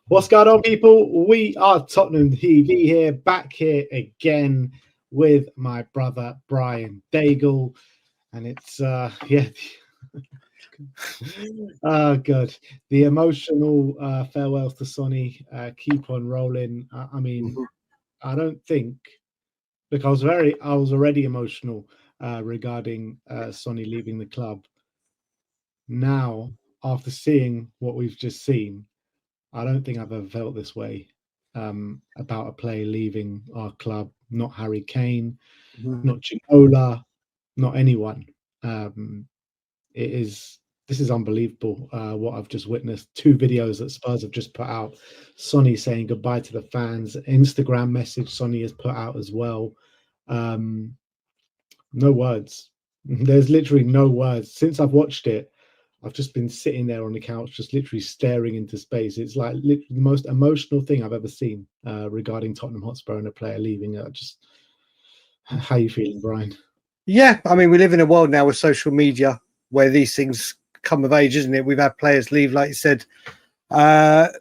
What's going on, people? We are Tottenham TV here, back here again with my brother Brian Daigle, and it's yeah, good. The emotional farewells to Sonny keep on rolling. I mean, I don't think because I was already emotional regarding Sonny leaving the club. Now, after seeing what we've just seen, I don't think I've ever felt this way about a player leaving our club. Not Harry Kane, not Ginola, not anyone. It is This is unbelievable. What I've just witnessed. Two videos that Spurs have just put out. Sonny saying goodbye to the fans. Instagram message Sonny has put out as well. No words. There's literally no words. Since I've watched it, I've just been sitting there on the couch, just literally staring into space. It's like literally the most emotional thing I've ever seen regarding Tottenham Hotspur and a player leaving. How are you feeling, Brian? Yeah, I mean, we live in a world now with social media where these things come of age, isn't it? We've had players leave, like you said. They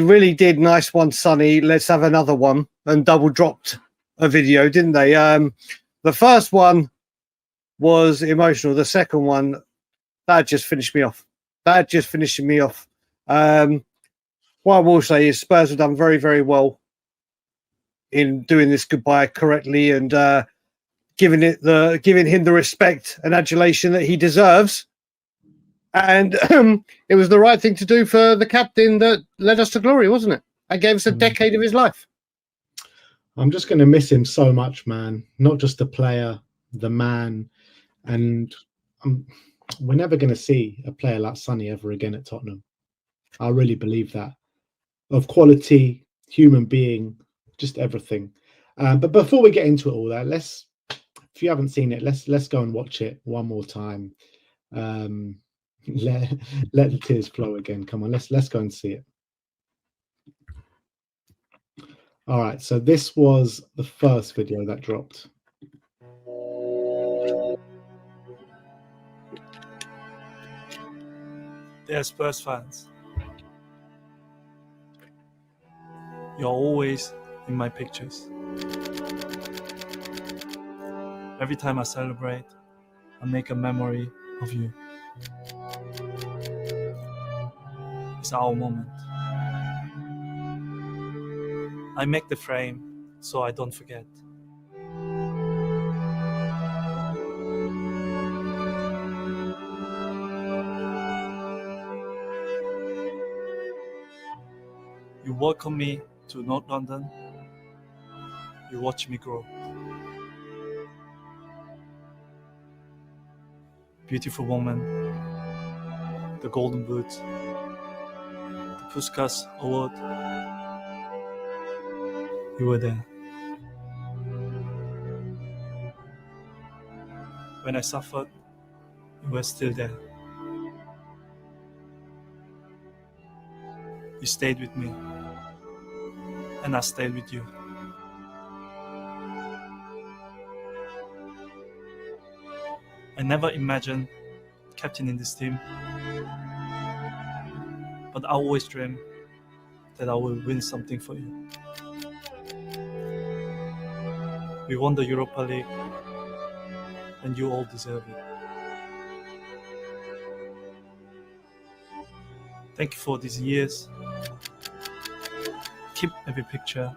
really did nice one, Sonny. Let's have another one, and double dropped a video, didn't they? The first one was emotional. The second one, that just finished me off. What I will say is Spurs have done very, very well in doing this goodbye correctly and giving him the respect and adulation that he deserves. And it was the right thing to do for the captain that led us to glory, wasn't it? That gave us a decade of his life. I'm just going to miss him so much, man. Not just the player, the man. And we're never going to see a player like Sonny ever again at Tottenham. I really believe that. Of quality, human being, just everything. But before we get into it all that, if you haven't seen it, let's go and watch it one more time. Let the tears flow again. Come on, let's go and see it. All right, so this was the first video that dropped. Dear Spurs fans, you're always in my pictures. Every time I celebrate, I make a memory of you. It's our moment. I make the frame so I don't forget. You welcome me to North London. You watch me grow. Beautiful woman, the Golden Boot, the Puskas Award. You were there. When I suffered, you were still there. You stayed with me, and I stayed with you. I never imagined captaining this team, but I always dreamed that I will win something for you. We won the Europa League, and you all deserve it. Thank you for these years. Keep every picture.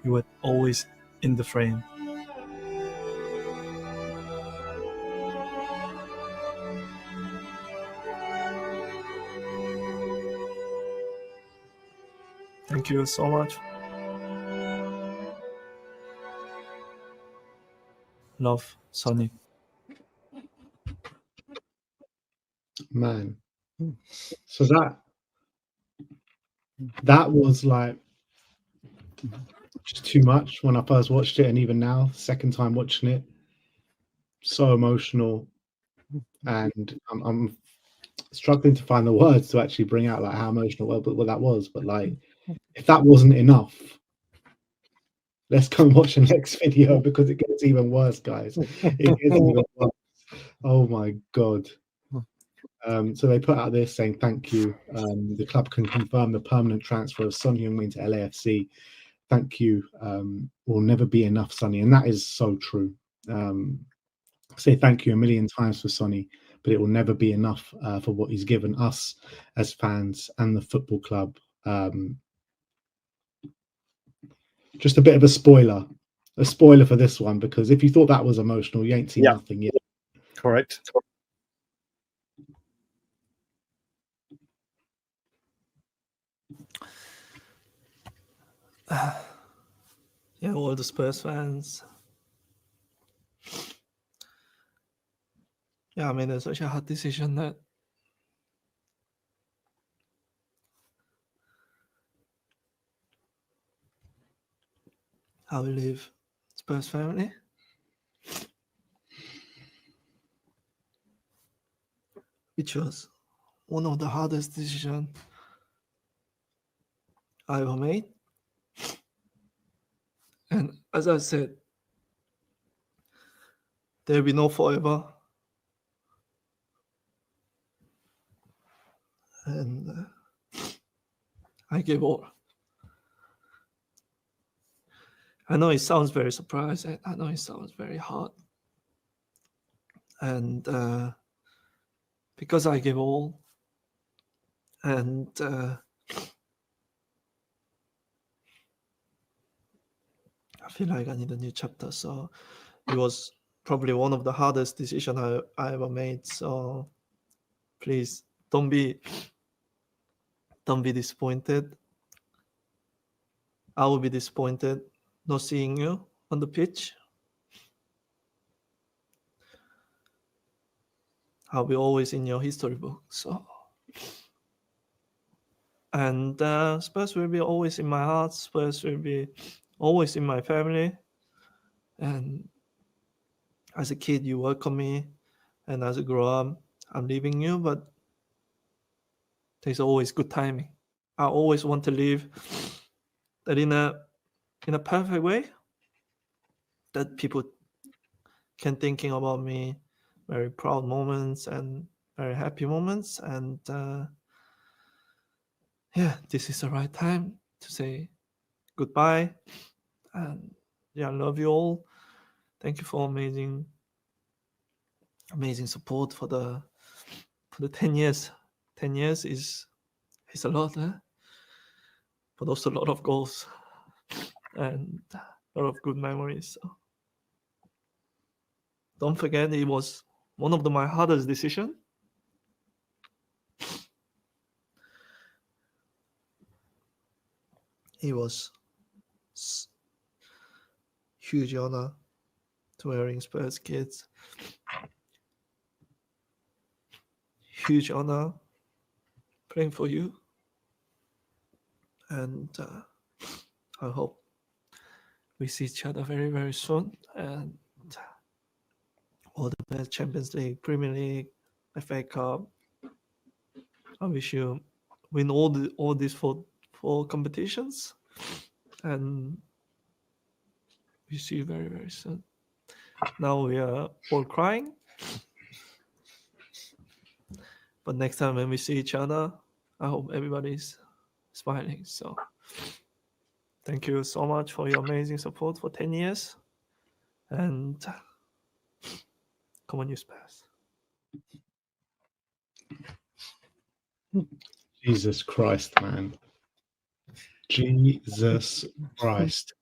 You were always in the frame. Thank you so much. Love, Sonny. Man, so that was like just too much when I first watched it, and even now, second time watching it, so emotional, and I'm struggling to find the words to actually bring out like how emotional what that was. But like, if that wasn't enough, let's go and watch the next video because it gets even worse, guys. It gets even worse. Oh my god. So they put out this saying, thank you. The club can confirm the permanent transfer of Son Heung-min to LAFC. Thank you. Will never be enough, Sonny. And that is so true. Say thank you a million times for Sonny, but it will never be enough for what he's given us as fans and the football club. Just a bit of a spoiler for this one, because if you thought that was emotional, you ain't seen nothing yet. Correct. Yeah, all the Spurs fans. Yeah, I mean, it's such a hard decision that how we live Spurs family. Which was one of the hardest decisions I ever made. And as I said, there will be no forever. And I gave all. I know it sounds very surprising. I know it sounds very hard. And because I gave all, and I feel like I need a new chapter. So it was probably one of the hardest decisions I ever made. So please don't be disappointed. I will be disappointed not seeing you on the pitch. I'll be always in your history book. So, and Spurs will be always in my heart. Spurs will be always in my family. And as a kid, you welcome me, and as I grow up, I'm leaving you. But there's always good timing. I always want to leave that in a perfect way, that people can thinking about me, very proud moments and very happy moments. And yeah, this is the right time to say goodbye. And yeah, I love you all. Thank you for amazing support for the 10 years. 10 years is a lot, but also a lot of goals and a lot of good memories. So don't forget, it was one of my hardest decisions. It was huge honor to wearing Spurs kids. Huge honor playing for you. And I hope we see each other very, very soon. And all the best. Champions League, Premier League, FA Cup. I wish you win all these four competitions. And we see you very, very soon. Now we are all crying. But next time when we see each other, I hope everybody's smiling. So thank you so much for your amazing support for 10 years. And come on, you Spurs. Jesus Christ, man. Jesus Christ.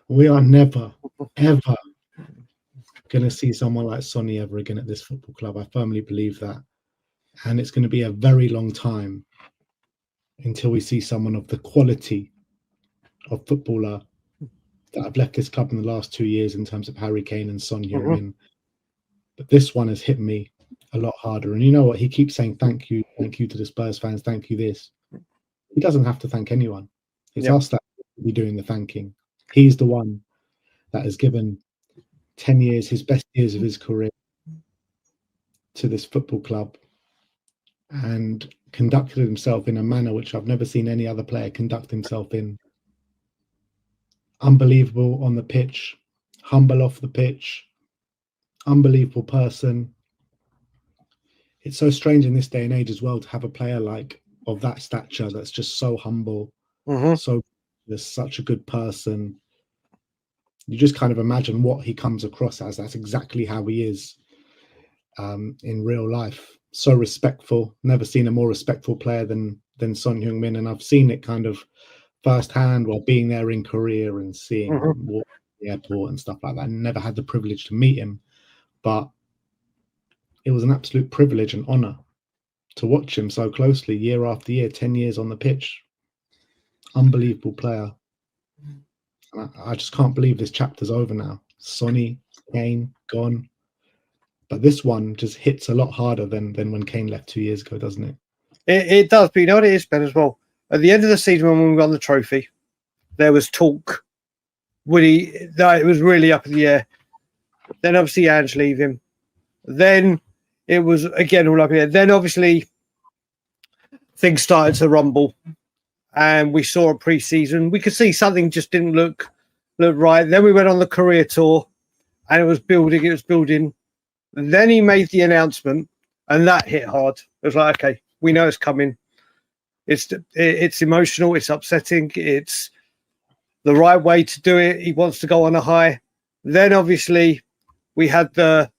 We are never, ever going to see someone like Sonny ever again at this football club. I firmly believe that. And it's going to be a very long time until we see someone of the quality of footballer that have left this club in the last 2 years in terms of Harry Kane and Son Heung-min. But this one has hit me a lot harder. And you know what? He keeps saying thank you to the Spurs fans, thank you this. He doesn't have to thank anyone. It's us that will be doing the thanking. He's the one that has given 10 years, his best years of his career, to this football club and conducted himself in a manner which I've never seen any other player conduct himself in. Unbelievable on the pitch, humble off the pitch, unbelievable person. it's so strange in this day and age as well to have a player like of that stature that's just so humble, so just such a good person. You just kind of imagine what he comes across as. That's exactly how he is in real life. So respectful. Never seen a more respectful player than Son Heung-min, and I've seen it kind of firsthand while being there in Korea and seeing him walk to the airport and stuff like that. Never had the privilege to meet him, but it was an absolute privilege and honor to watch him so closely year after year, 10 years on the pitch. Unbelievable player. And I just can't believe this chapter's over now. Sonny, Kane, gone. But this one just hits a lot harder than when Kane left 2 years ago, doesn't it? It does, but you know what it is, Ben, as well? At the end of the season when we won the trophy, there was talk. It was really up in the air. Then obviously Ange leave him. Then it was again all up in the air. Then obviously things started to rumble. And we saw a pre-season. We could see something just didn't look right. Then we went on the Korea tour and it was building. And then he made the announcement and that hit hard. It was like, okay, we know it's coming. It's emotional. It's upsetting. It's the right way to do it. He wants to go on a high. Then obviously we had the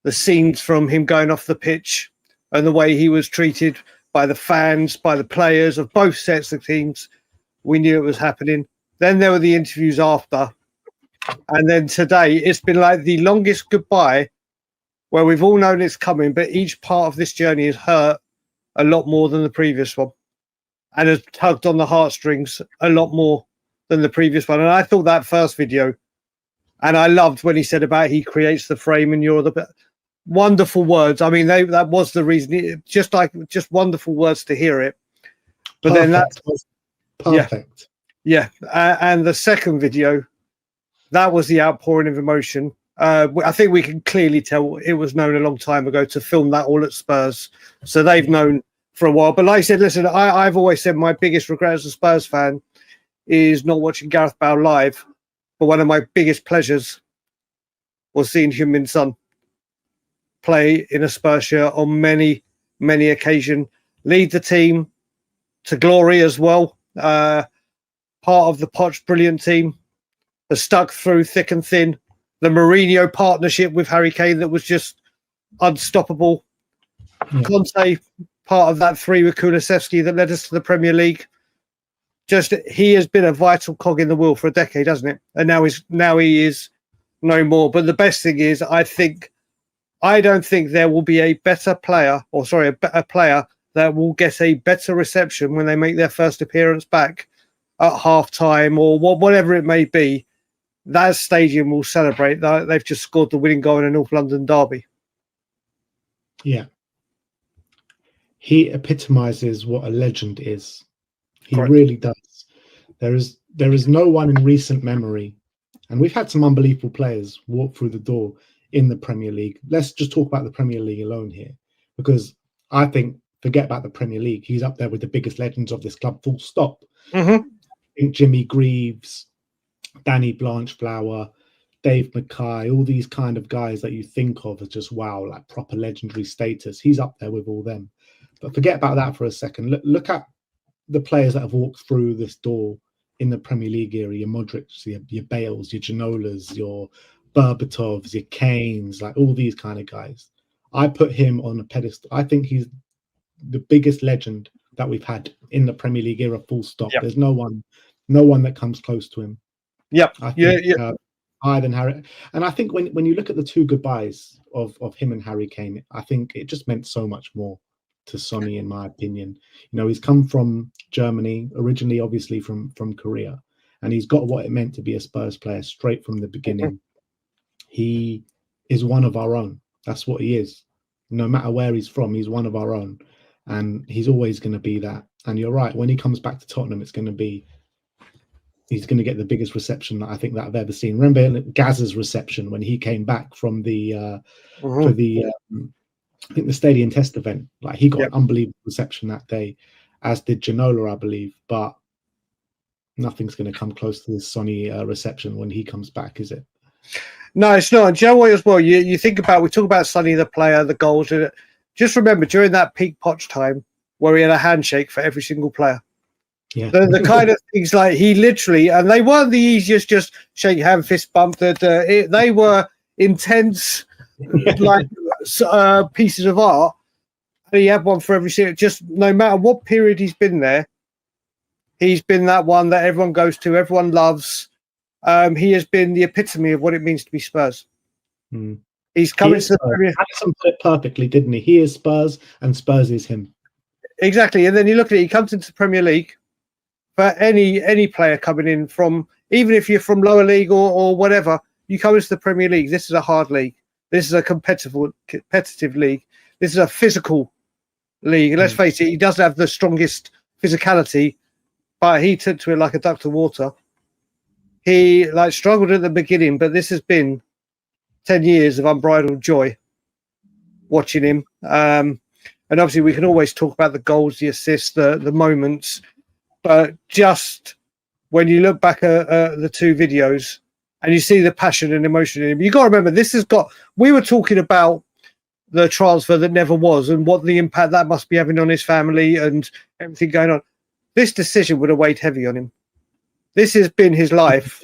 scenes from him going off the pitch and the way he was treated by the fans, by the players of both sets of teams. We knew it was happening. Then there were the interviews after. And then today, it's been like the longest goodbye where we've all known it's coming, but each part of this journey has hurt a lot more than the previous one and has tugged on the heartstrings a lot more than the previous one. And I thought that first video, and I loved when he said about he creates the frame and you're the... Wonderful words. I mean, that was the reason. Just wonderful words to hear it. But perfect. Then that was perfect. Yeah. And the second video, that was the outpouring of emotion. I think we can clearly tell it was known a long time ago to film that all at Spurs. So they've known for a while. But like I said, listen, I've always said my biggest regret as a Spurs fan is not watching Gareth Bale live. But one of my biggest pleasures was seeing Heung-min Son play in a Spurs shirt on many, many occasions, lead the team to glory as well. Part of the Poch brilliant team, has stuck through thick and thin. The Mourinho partnership with Harry Kane that was just unstoppable. Conte, part of that three with Kulusevski that led us to the Premier League. Just he has been a vital cog in the wheel for a decade, hasn't it? And now he is no more. But the best thing is, I don't think there will be a better player, a player that will get a better reception when they make their first appearance back at half-time or whatever it may be. That stadium will celebrate that they've just scored the winning goal in a North London derby. Yeah. He epitomizes what a legend is. He Correct. really does. There is no one in recent memory, and we've had some unbelievable players walk through the door in the Premier League. Let's just talk about the Premier League alone here, because I think, forget about the Premier League, he's up there with the biggest legends of this club, full stop. I think Jimmy Greaves, Danny Blanchflower, Dave Mackay, all these kind of guys that you think of as just, wow, like proper legendary status. He's up there with all them. But forget about that for a second. Look at the players that have walked through this door in the Premier League era, your Modrics, your Bales, your Ginolas, your Berbatovs, your Kanes, like all these kind of guys. I put him on a pedestal. I think he's the biggest legend that we've had in the Premier League era, full stop. Yep. There's no one that comes close to him. Yep. I think, higher than Harry. And I think when you look at the two goodbyes of him and Harry Kane, I think it just meant so much more to Sonny, in my opinion. You know, he's come from Germany, originally obviously from Korea, and he's got what it meant to be a Spurs player straight from the beginning. He is one of our own. That's what he is. No matter where he's from, he's one of our own. And he's always going to be that. And you're right, when he comes back to Tottenham, he's going to get the biggest reception that I think that I've ever seen. Remember Gaz's reception when he came back from the for the I think the Stadium Test event. Like, he got an unbelievable reception that day, as did Ginola, I believe. But nothing's going to come close to this Sonny reception when he comes back, is it? No, it's not. And do you know what as well? You think about, we talk about Sonny the player, the goals. just remember during that peak Poch time where he had a handshake for every single player. Yeah. The kind of things like he literally, and they weren't the easiest, just shake hand, fist bump. They were intense, like pieces of art. And he had one for every single. Just no matter what period he's been there, he's been that one that everyone goes to, everyone loves. He has been the epitome of what it means to be Spurs. Mm. He's coming to the Premier. Alisson put it perfectly, didn't he? He is Spurs, and Spurs is him. Exactly, and then you look at it. He comes into the Premier League. For any player coming in from, even if you're from lower league or whatever, you come into the Premier League. This is a hard league. This is a competitive league. This is a physical league. And let's face it, he doesn't have the strongest physicality, but he took to it like a duck to water. He struggled at the beginning, but this has been 10 years of unbridled joy watching him. And obviously we can always talk about the goals, the assists, the moments. But just when you look back at the two videos and you see the passion and emotion in him, you got to remember we were talking about the transfer that never was and what the impact that must be having on his family and everything going on. This decision would have weighed heavy on him. This has been his life.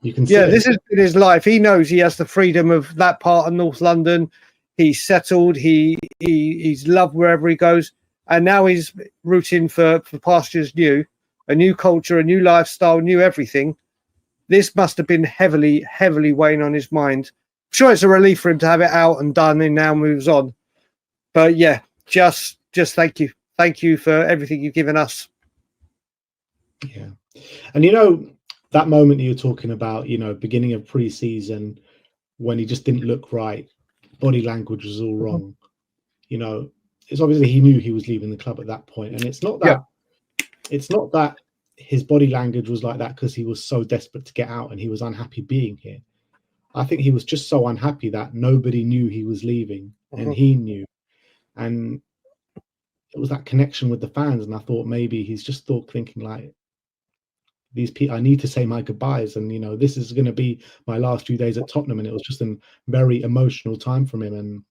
This has been his life. He knows he has the freedom of that part of North London. He's settled. He's loved wherever he goes. And now he's rooting for pastures new. A new culture, a new lifestyle, new everything. This must have been heavily, heavily weighing on his mind. I'm sure it's a relief for him to have it out and done and now moves on. But yeah, just thank you. Thank you for everything you've given us. Yeah. And that moment you're talking about, beginning of pre-season when he just didn't look right, body language was all wrong. It's obviously he knew he was leaving the club at that point. And it's not that his body language was like that because he was so desperate to get out and he was unhappy being here. I think he was just so unhappy that nobody knew he was leaving and he knew. And it was that connection with the fans. And I thought maybe he's just thinking like, these people, I need to say my goodbyes. And, this is going to be my last few days at Tottenham. And it was just a very emotional time from him. And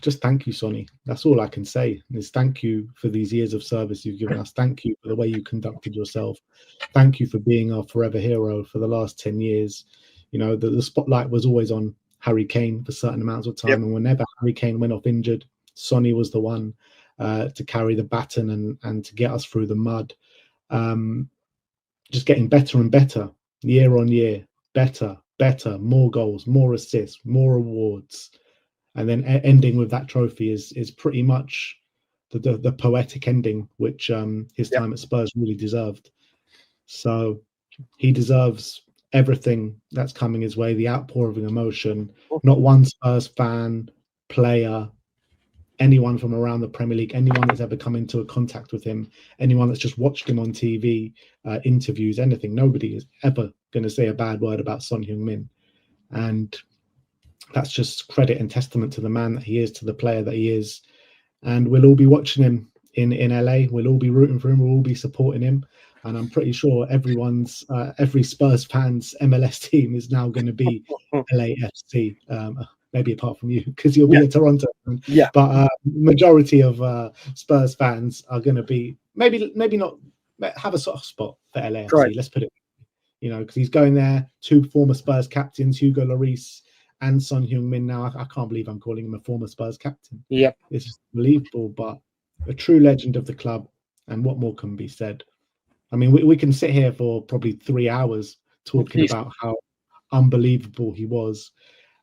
just thank you, Sonny. That's all I can say is thank you for these years of service you've given us. Thank you for the way you conducted yourself. Thank you for being our forever hero for the last 10 years. The spotlight was always on Harry Kane for certain amounts of time. And whenever Harry Kane went off injured, Sonny was the one to carry the baton and to get us through the mud. Just getting better and better year on year, better, more goals, more assists, more awards. And then ending with that trophy is pretty much the poetic ending, which his time at Spurs really deserved. So he deserves everything that's coming his way, the outpour of emotion. Not one Spurs fan, player, anyone from around the Premier League, anyone that's ever come into a contact with him, anyone that's just watched him on TV, interviews, anything. Nobody is ever going to say a bad word about Son Heung-min. And that's just credit and testament to the man that he is, to the player that he is. And we'll all be watching him in LA. We'll all be rooting for him. We'll all be supporting him. And I'm pretty sure every Spurs fan's MLS team is now going to be LAFC. Maybe apart from you, because you'll be a Toronto fan. Yeah. But majority of Spurs fans are going to be maybe not have a soft spot for LAFC. Right. Let's put it, because he's going there. Two former Spurs captains, Hugo Lloris and Son Heung-min. Now I can't believe I'm calling him a former Spurs captain. Yeah, it's just unbelievable. But a true legend of the club. And what more can be said? I mean, we can sit here for probably 3 hours talking about how unbelievable he was.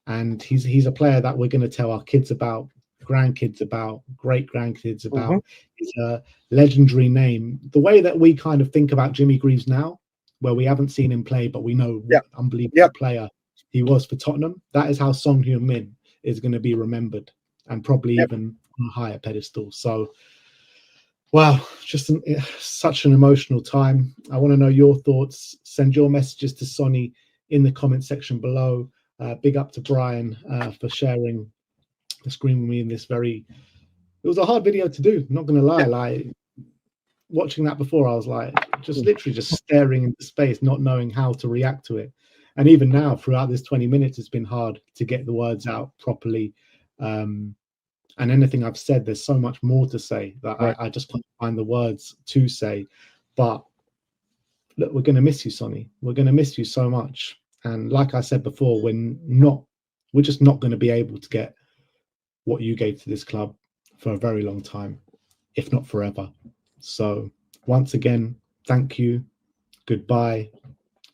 And he's a player that we're going to tell our kids about, grandkids about, great-grandkids about. He's a legendary name. The way that we kind of think about Jimmy Greaves now, where we haven't seen him play, but we know what unbelievable player he was for Tottenham, that is how Son Heung-min is going to be remembered, and probably even on a higher pedestal. So, wow, just such an emotional time. I want to know your thoughts. Send your messages to Sonny in the comment section below. Big up to Brian for sharing the screen with me in this it was a hard video to do, not going to lie. Like, watching that before, I was like, literally staring into space, not knowing how to react to it. And even now, throughout this 20 minutes, it's been hard to get the words out properly. and anything I've said, there's so much more to say that Right. I just can't find the words to say. But look, we're going to miss you, Sonny. We're going to miss you so much. And like I said before, we're just not going to be able to get what you gave to this club for a very long time, if not forever. So once again, thank you, goodbye,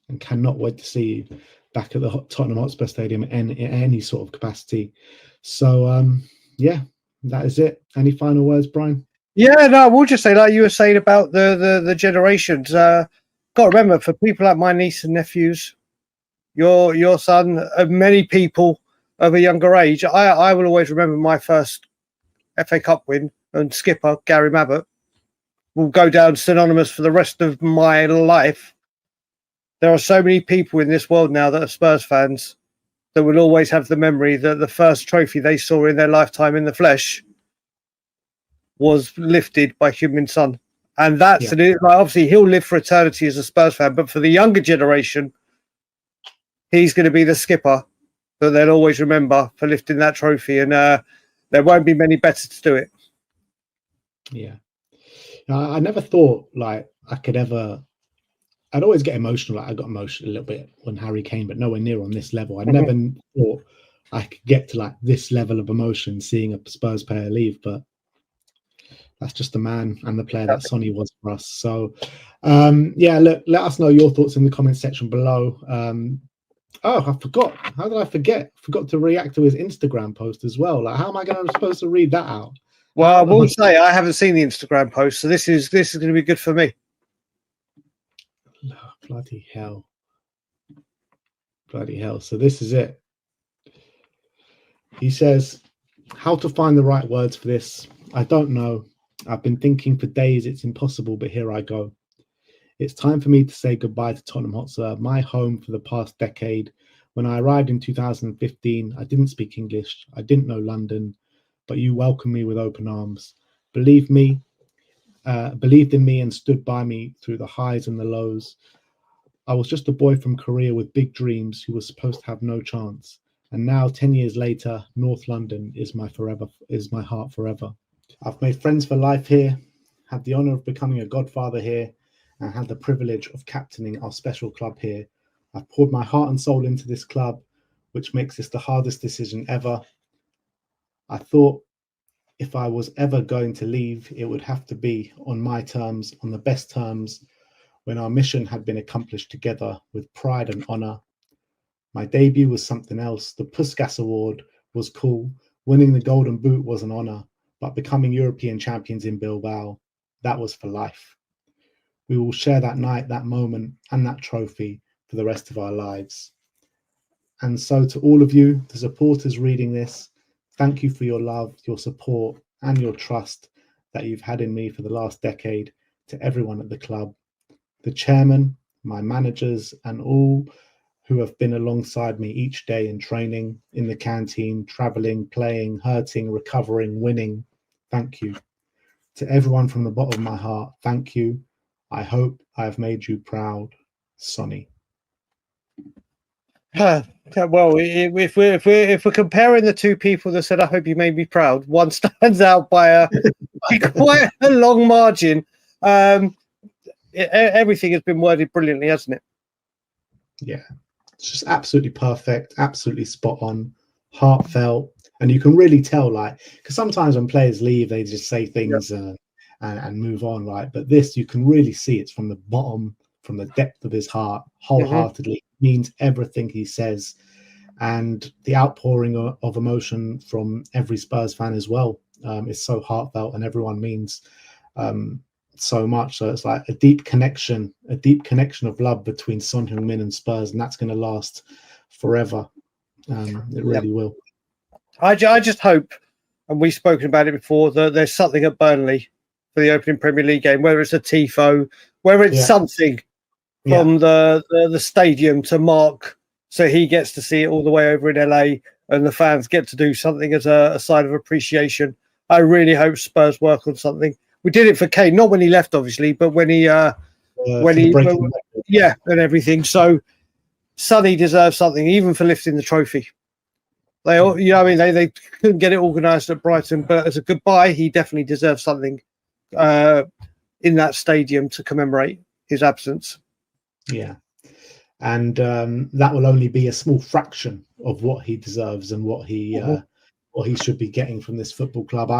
and cannot wait to see you back at the Tottenham Hotspur Stadium in any sort of capacity. So yeah, that is it. Any final words, Brian? Yeah, no, we'll just say, like you were saying about the generations. Got to remember, for people like my niece and nephews, your son, many people of a younger age, I will always remember my first FA Cup win, and skipper Gary Mabbott will go down synonymous for the rest of my life. There are so many people in this world now that are Spurs fans that will always have the memory that the first trophy they saw in their lifetime in the flesh was lifted by Heung-min Son. And that's obviously he'll live for eternity as a Spurs fan, but for the younger generation, he's going to be the skipper that they'll always remember for lifting that trophy, and there won't be many better to do it. Yeah. I never thought like I could ever. I'd always get emotional. Like I got emotional a little bit when Harry came, but nowhere near on this level. I never thought I could get to like this level of emotion seeing a Spurs player leave, but that's just the man and the player that Sonny was for us. So yeah, look, let us know your thoughts in the comment section below. Oh, I forgot. How did I forget? Forgot to react to his Instagram post as well. Like, how am I supposed to read that out? Well, I will say I haven't seen the Instagram post, so this is going to be good for me. Oh, bloody hell. Bloody hell. So this is it. He says, how to find the right words for this? I don't know. I've been thinking for days it's impossible, but here I go. It's time for me to say goodbye to Tottenham Hotspur, my home for the past decade. When I arrived in 2015, I didn't speak English. I didn't know London, but you welcomed me with open arms. Believed in me and stood by me through the highs and the lows. I was just a boy from Korea with big dreams who was supposed to have no chance. And now, 10 years later, North London is my heart forever. I've made friends for life here, had the honour of becoming a godfather here, and had the privilege of captaining our special club here. I've poured my heart and soul into this club, which makes this the hardest decision ever. I thought if I was ever going to leave, it would have to be on my terms, on the best terms, when our mission had been accomplished together with pride and honour. My debut was something else. The Puskas Award was cool. Winning the Golden Boot was an honour, but becoming European champions in Bilbao, that was for life. We will share that night, that moment, and that trophy for the rest of our lives. And so to all of you, the supporters reading this, thank you for your love, your support, and your trust that you've had in me for the last decade. To everyone at the club, the chairman, my managers, and all who have been alongside me each day in training, in the canteen, traveling, playing, hurting, recovering, winning. Thank you. To everyone from the bottom of my heart, thank you. I hope I have made you proud, Sonny. Well, if we're comparing the two people that said, "I hope you made me proud," one stands out by quite a long margin. Everything has been worded brilliantly, hasn't it? Yeah, it's just absolutely perfect, absolutely spot on, heartfelt, and you can really tell, like, because sometimes when players leave, they just say things and move on, right? But this, you can really see it's from the bottom, from the depth of his heart, wholeheartedly. Means everything he says, and the outpouring of emotion from every Spurs fan as well is so heartfelt, and everyone means so much. So it's like a deep connection of love between Son Heung-min and Spurs, and that's going to last forever. It really will. I just hope, and we've spoken about it before, that there's something at Burnley for the opening Premier League game, whether it's a tifo, whether it's something from the stadium to mark, so he gets to see it all the way over in LA, and the fans get to do something as a sign of appreciation. I really hope Spurs work on something. We did it for Kane, not when he left, obviously, but when he and everything. So Sonny deserves something, even for lifting the trophy. They all, you know, I mean, they couldn't get it organised at Brighton, but as a goodbye, he definitely deserves something in that stadium to commemorate his absence. Yeah, and that will only be a small fraction of what he deserves and what he should be getting from this football club.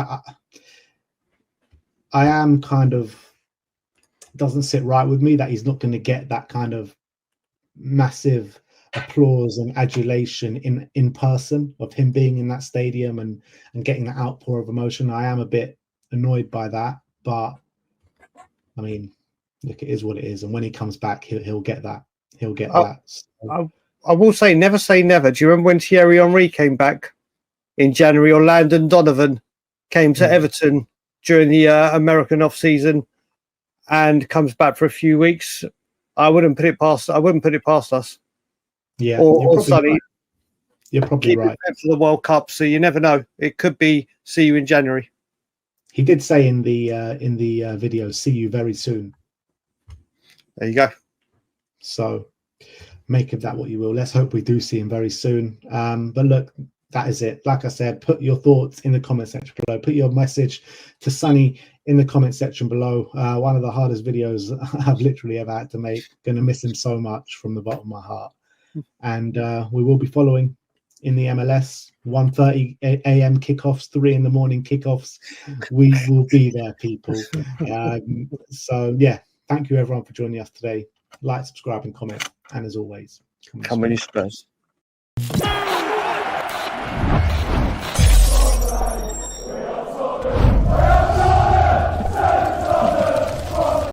I am kind of, doesn't sit right with me that he's not going to get that kind of massive applause and adulation in person of him being in that stadium and getting that outpour of emotion. I am a bit annoyed by that, but I mean, look, it is what it is, and when he comes back, he'll get that. He'll get that. So. I will say never. Do you remember when Thierry Henry came back in January, or Landon Donovan came to Everton during the American off season and comes back for a few weeks? I wouldn't put it past us. Yeah, or Sonny. Right. You're probably right. For the World Cup, so you never know. It could be see you in January. He did say in the video, "See you very soon." There you go. So make of that what you will. Let's hope we do see him very soon. But look, that is it. Like I said, put your thoughts in the comment section below. Put your message to Sonny in the comment section below. One of the hardest videos I've literally ever had to make. Going to miss him so much from the bottom of my heart. And we will be following in the MLS 1:30 a.m. kickoffs, 3 in the morning kickoffs. We will be there, people. So yeah, thank you everyone for joining us today. Like, subscribe, and comment. And as always, come on, you Spurs.